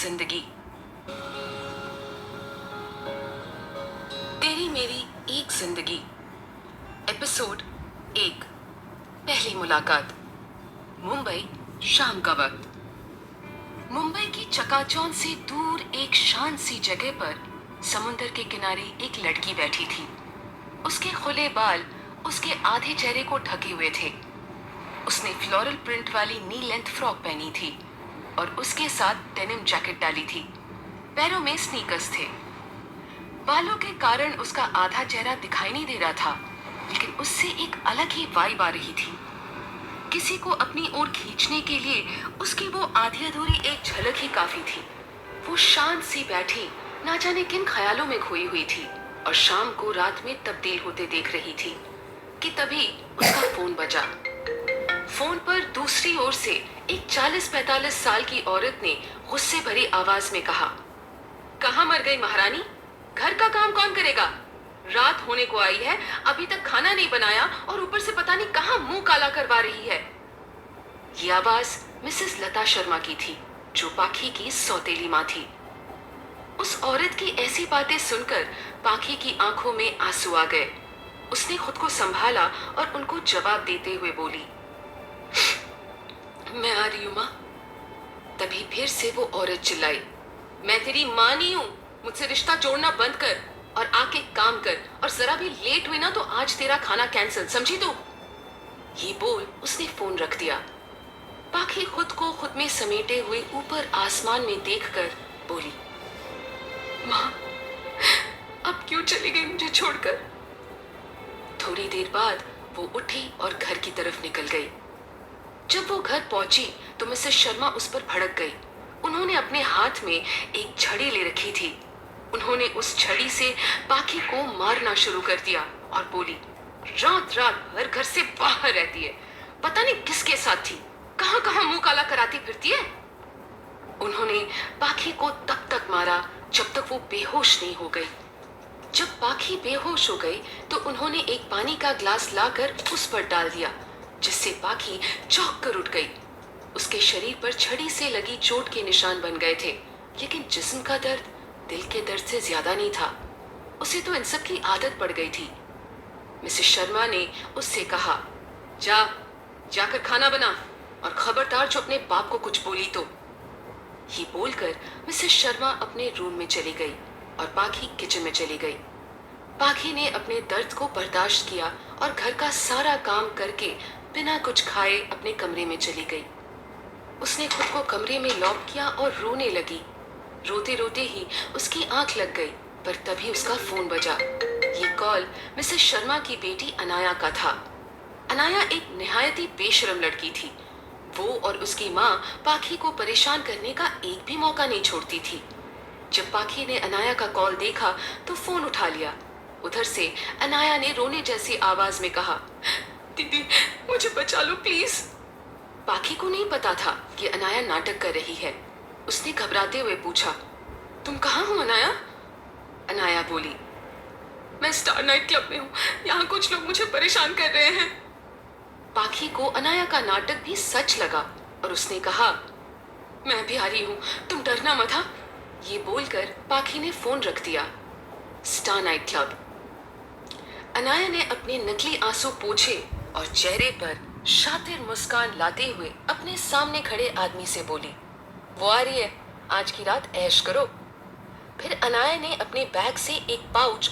जिंदगी। तेरी मेरी एक जिंदगी। एपिसोड 1। पहली मुलाकात। मुंबई, शाम का वक्त। मुंबई की चकाचौंध से दूर एक शांत सी जगह पर समुंदर के किनारे एक लड़की बैठी थी। उसके खुले बाल उसके आधे चेहरे को ढके हुए थे। उसने फ्लोरल प्रिंट वाली नी लेंथ फ्रॉक पहनी थी और उसके साथ डेनिम जैकेट डाली थी। पैरों में स्नीकर्स थे। बालों के कारण उसका आधा चेहरा दिखाई नहीं दे रहा था, लेकिन उससे एक अलग ही वाइब आ रही थी। किसी को अपनी ओर खींचने के लिए उसकी वो आधी अधूरी एक झलक ही काफी थी। वो शांत सी बैठी ना जाने किन ख्यालों में खोई हुई थी और शाम को रात में तब्दील होते देख रही थी कि तभी उसका फोन बजा। फोन पर दूसरी ओर से एक 40-45 साल की औरत ने गुस्से भरी आवाज में कहा, कहाँ मर गई महारानी? घर का काम कौन करेगा? रात होने को आई है, अभी तक खाना नहीं बनाया और ऊपर से पता नहीं कहाँ मुंह काला करवा रही है। ये आवाज मिसेस लता शर्मा की थी, जो पाखी की सौतेली माँ थी। उस औरत की ऐसी बातें सुनकर पाखी की आंखों में आंसू आ गए। उसने खुद को संभाला और उनको जवाब देते हुए बोली, मैं आ रही हूं मां। तभी फिर से वो औरत चिल्लाई, मैं तेरी मां नहीं हूं, मुझसे रिश्ता जोड़ना बंद कर और आके काम कर, और जरा भी लेट हुई ना तो आज तेरा खाना कैंसिल, समझी तू? ये बोल उसने फोन रख दिया। पाखी खुद को खुद में समेटे हुए ऊपर आसमान में देखकर बोली, मां अब क्यों चली गई मुझे छोड़कर? थोड़ी देर बाद वो उठी और घर की तरफ निकल गई। जब वो घर पहुंची तो मिसेस शर्मा उस पर भड़क गई। उन्होंने अपने हाथ में एक छड़ी ले रखी थी। उन्होंने उस छड़ी से पाखी को मारना शुरू कर दिया और बोली, रात रात भर घर से बाहर रहती है, पता नहीं किसके साथ थी, कहां कहां मुंह काला कराती फिरती है। उन्होंने पाखी को तब तक मारा जब तक वो बेहोश नहीं हो गई। जब पाखी बेहोश हो गई तो उन्होंने एक पानी का ग्लास लाकर उस पर डाल दिया, जिससे पाखी चौंक कर उठ गई। उसके शरीर पर छड़ी से लगी चोट के निशान बन गए थे, लेकिन जिस्म का दर्द दिल के दर्द से ज्यादा नहीं था। उसे तो इन सब की आदत पड़ गई थी। मिसेस शर्मा ने उससे कहा, जाकर खाना बना और खबरदार जो अपने बाप को कुछ बोली तो। ये बोलकर मिसेस शर्मा अपने रूम में चली गई और पाखी किचन में चली गई। पाखी ने अपने दर्द को बर्दाश्त किया और घर का सारा काम करके बिना कुछ खाए अपने कमरे में चली गई। उसने खुद को कमरे में लॉक किया और रोने लगी। रोते रोते ही उसकी आंख लग गई, पर तभी उसका फोन बजा। ये कॉल मिसेस शर्मा की बेटी अनाया का था। अनाया एक निहायत ही बेशरम लड़की थी। वो और उसकी माँ पाखी को परेशान करने का एक भी मौका नहीं छोड़ती थी। जब पाखी ने अनाया का कॉल देखा तो फोन उठा लिया। उधर से अनाया ने रोने जैसी आवाज में कहा, दीदी मुझे बचा लो प्लीज। पाखी को नहीं पता था कि अनाया नाटक कर रही है। उसने घबराते हुए पूछा, तुम कहाँ हो अनाया? अनाया बोली, मैं स्टार नाइट क्लब में हूँ, यहाँ कुछ लोग मुझे परेशान कर रहे हैं। पाखी को अनाया का नाटक भी सच लगा और उसने कहा, मैं भी आ रही हूँ, तुम डरना मत। हाँ, ये बोलकर पाखी ने फोन रख दिया। Star night club. अनाया ने अपने नकली आंसू पोंछे और चेहरे पर शातिर मुस्कान लाते हुए अपने सामने खड़े आदमी से बोली, वो आ रही है, आज की रात ऐश करो। फिर अनाया ने अपने बैग से एक पाउच